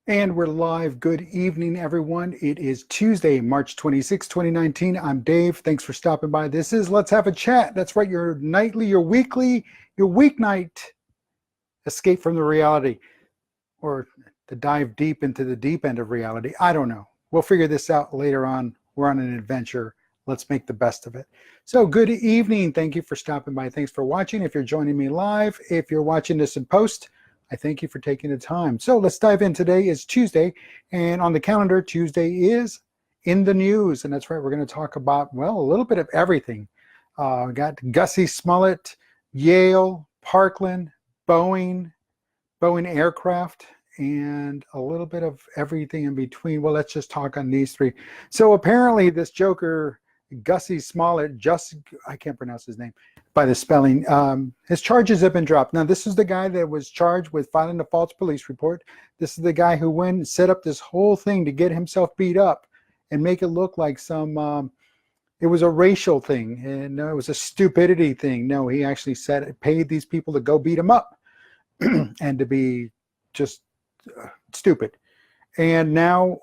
And we're live. Good evening, everyone. It is Tuesday, March 26, 2019. I'm Dave. Thanks for stopping by. This is Let's Have a Chat. That's right, your nightly, your weekly, your weeknight escape from the reality, or to dive deep into the deep end of reality. I don't know. We'll figure this out later on. We're on an adventure. Let's make the best of it. So good evening. Thank you for stopping by. Thanks for watching. If you're joining me live, if you're watching this in post, I thank you for taking the time. So let's dive in. Today is Tuesday, and on the calendar, Tuesday is in the news. And that's right, we're going to talk about, well, a little bit of everything. Got Jussie Smollett, Yale, Parkland, Boeing aircraft, and a little bit of everything in between. Well, let's just talk on these three. So apparently this joker, Jussie Smollett, I can't pronounce his name by the spelling, his charges have been dropped. Now, this is the guy that was charged with filing a false police report. This is the guy who went and set up this whole thing to get himself beat up and make it look like it was a racial thing, and no, it was a stupidity thing. No, he actually paid these people to go beat him up and to be just stupid. And now,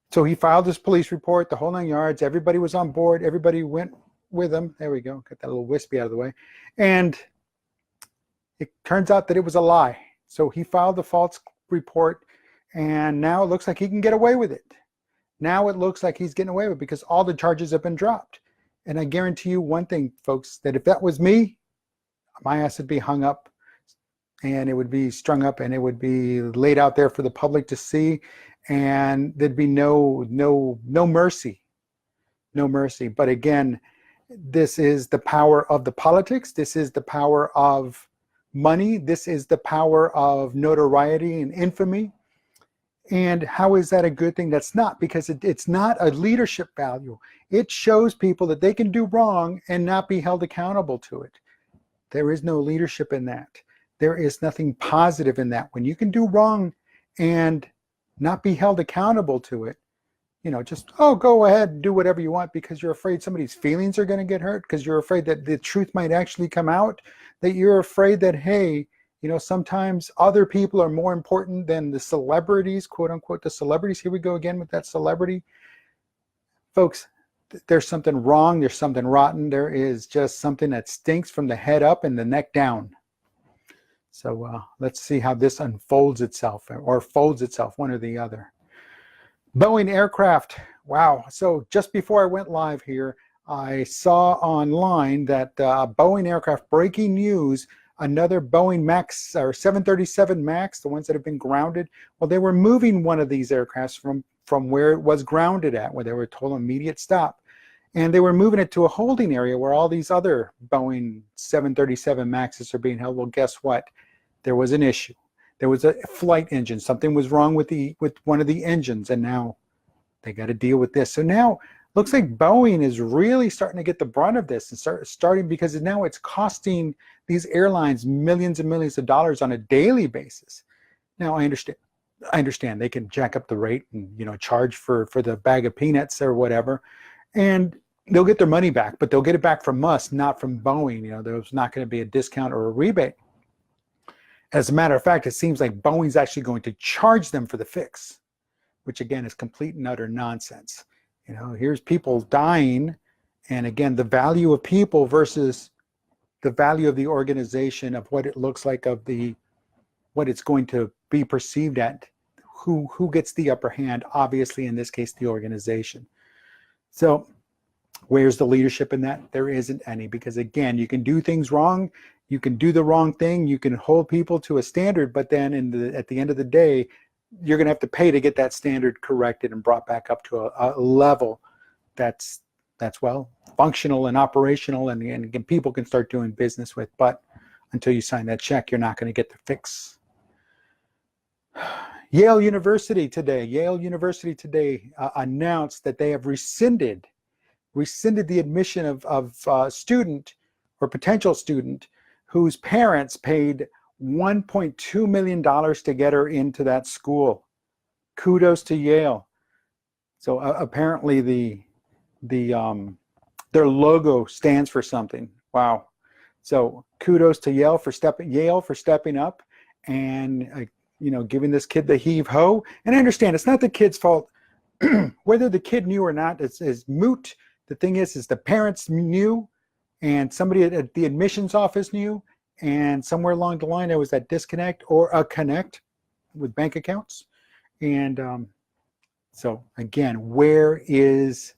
so he filed this police report, the whole 9 yards. Everybody was on board. Everybody went with him. There we go. Got that little wispy out of the way. And it turns out that it was a lie. So he filed the false report, and now it looks like he can get away with it. Now it looks like he's getting away with it because all the charges have been dropped. And I guarantee you one thing, folks, that if that was me, my ass would be hung up, and it would be strung up, and it would be laid out there for the public to see, and there'd be no mercy. No mercy. But again, this is the power of the politics. This is the power of money. This is the power of notoriety and infamy. And how is that a good thing? That's not, because it's not a leadership value. It shows people that they can do wrong and not be held accountable to it. There is no leadership in that. There is nothing positive in that. When you can do wrong and not be held accountable to it, just, go ahead and do whatever you want because you're afraid somebody's feelings are going to get hurt, because you're afraid that the truth might actually come out, that you're afraid that, hey, sometimes other people are more important than the celebrities, quote unquote, the celebrities. Here we go again with that celebrity. Folks, there's something wrong. There's something rotten. There is just something that stinks from the head up and the neck down. So let's see how this unfolds itself or folds itself, one or the other. Boeing aircraft. Wow. So just before I went live here, I saw online that Boeing aircraft, breaking news, another Boeing Max or 737 Max, the ones that have been grounded. Well, they were moving one of these aircrafts from where it was grounded at, where they were told immediate stop. And they were moving it to a holding area where all these other Boeing 737 Maxes are being held. Well, guess what? There was an issue. There was a flight engine. Something was wrong with one of the engines, and now they got to deal with this. So now looks like Boeing is really starting to get the brunt of this, and starting because now it's costing these airlines millions and millions of dollars on a daily basis. Now I understand they can jack up the rate and charge for the bag of peanuts or whatever, and they'll get their money back, but they'll get it back from us, not from Boeing. There's not going to be a discount or a rebate. As a matter of fact, it seems like Boeing's actually going to charge them for the fix, which again is complete and utter nonsense. Here's people dying, and again, the value of people versus the value of the organization, of what it looks like, of what it's going to be perceived at, who gets the upper hand, obviously in this case the organization. So where's the leadership in that? There isn't any, because again, you can do things wrong, you can do the wrong thing, you can hold people to a standard, but then at the end of the day, you're going to have to pay to get that standard corrected and brought back up to a level that's well functional and operational, and people can start doing business with. But until you sign that check, you're not going to get the fix. Yale University today announced that they have rescinded the admission of a student or potential student whose parents paid $1.2 million to get her into that school. Kudos to Yale. So apparently their logo stands for something. Wow. So kudos to Yale for stepping up, and giving this kid the heave ho. And I understand it's not the kid's fault. Whether the kid knew or not is moot. The thing is the parents knew, and somebody at the admissions office knew, and somewhere along the line there was that disconnect or a connect with bank accounts. And so again, where is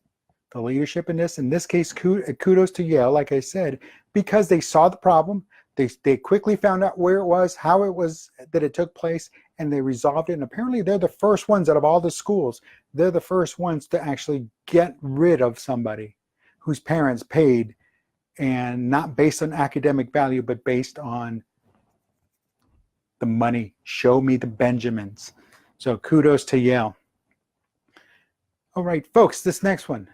the leadership in this? In this case, kudos to Yale, like I said, because they saw the problem. They quickly found out where it was, how it was that it took place, and they resolved it. And apparently they're the first ones out of all the schools, they're the first ones to actually get rid of somebody whose parents paid, and not based on academic value, but based on the money. Show me the Benjamins. So kudos to Yale. All right, folks, this next one.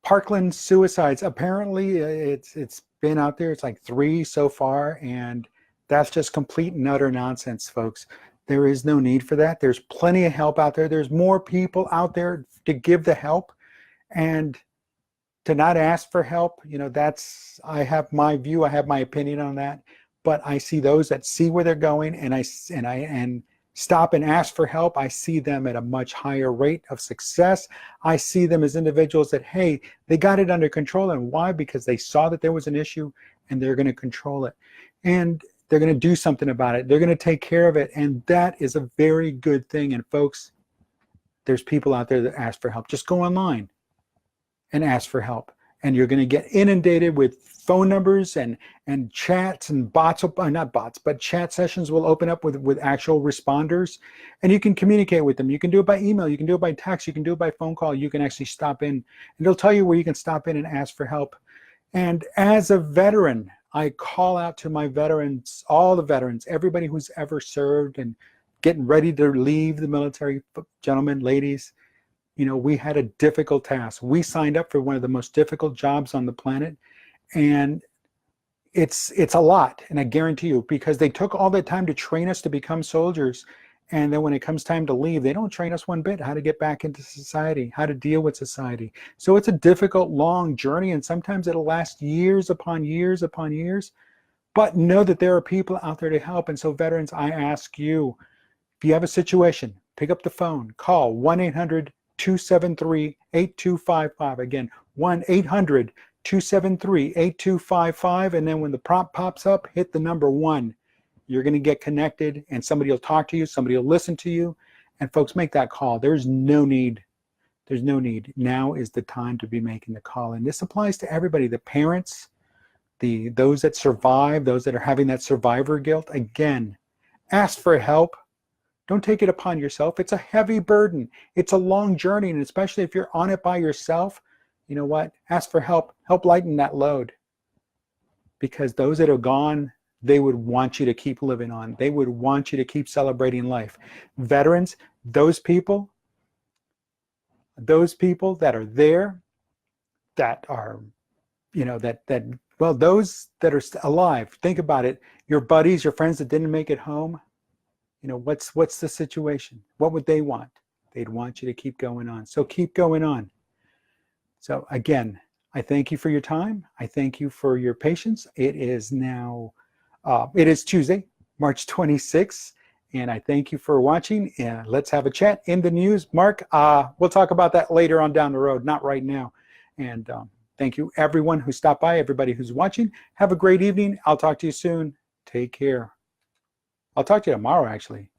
Parkland suicides. Apparently it's been out there. It's like 3 so far, and that's just complete and utter nonsense, folks. There is no need for that. There's plenty of help out there. There's more people out there to give the help, and to not ask for help, I have my view, I have my opinion on that. But I see those that see where they're going and stop and ask for help. I see them at a much higher rate of success. I see them as individuals that, hey, they got it under control. And why? Because they saw that there was an issue, and they're going to control it. And they're going to do something about it. They're going to take care of it. And that is a very good thing. And folks, there's people out there that ask for help. Just go online and ask for help. And you're going to get inundated with phone numbers and chats, and bots, not bots, but chat sessions will open up with actual responders, and you can communicate with them. You can do it by email, you can do it by text, you can do it by phone call. You can actually stop in, and it'll tell you where you can stop in and ask for help. And as a veteran, I call out to my veterans, all the veterans, everybody who's ever served and getting ready to leave the military, gentlemen, ladies. We had a difficult task. We signed up for one of the most difficult jobs on the planet, and it's a lot. And I guarantee you, because they took all that time to train us to become soldiers, and then when it comes time to leave, they don't train us one bit how to get back into society, how to deal with society. So it's a difficult, long journey, and sometimes it'll last years upon years upon years. But know that there are people out there to help. And so veterans, I ask you, if you have a situation, pick up the phone, call 1-800-273-8255. Again, 1-800-273-8255. And then when the prompt pops up, hit the number 1. You're going to get connected, and somebody will talk to you, somebody will listen to you. And folks, make that call. There's no need. There's no need. Now is the time to be making the call. And this applies to everybody, the parents, those that survive, those that are having that survivor guilt. Again, ask for help. Don't take it upon yourself. It's a heavy burden. It's a long journey, and especially if you're on it by yourself, you know what? Ask for help. Help lighten that load. Because those that are gone, they would want you to keep living on. They would want you to keep celebrating life. Veterans, those people that are there, that are, those that are alive. Think about it. Your buddies, your friends that didn't make it home, what's the situation? What would they want? They'd want you to keep going on. So keep going on. So again, I thank you for your time. I thank you for your patience. It is now, it is Tuesday, March 26th, and I thank you for watching. Let's have a chat in the news. Mark, we'll talk about that later on down the road, not right now. And thank you everyone who stopped by, everybody who's watching. Have a great evening. I'll talk to you soon. Take care. I'll talk to you tomorrow, actually.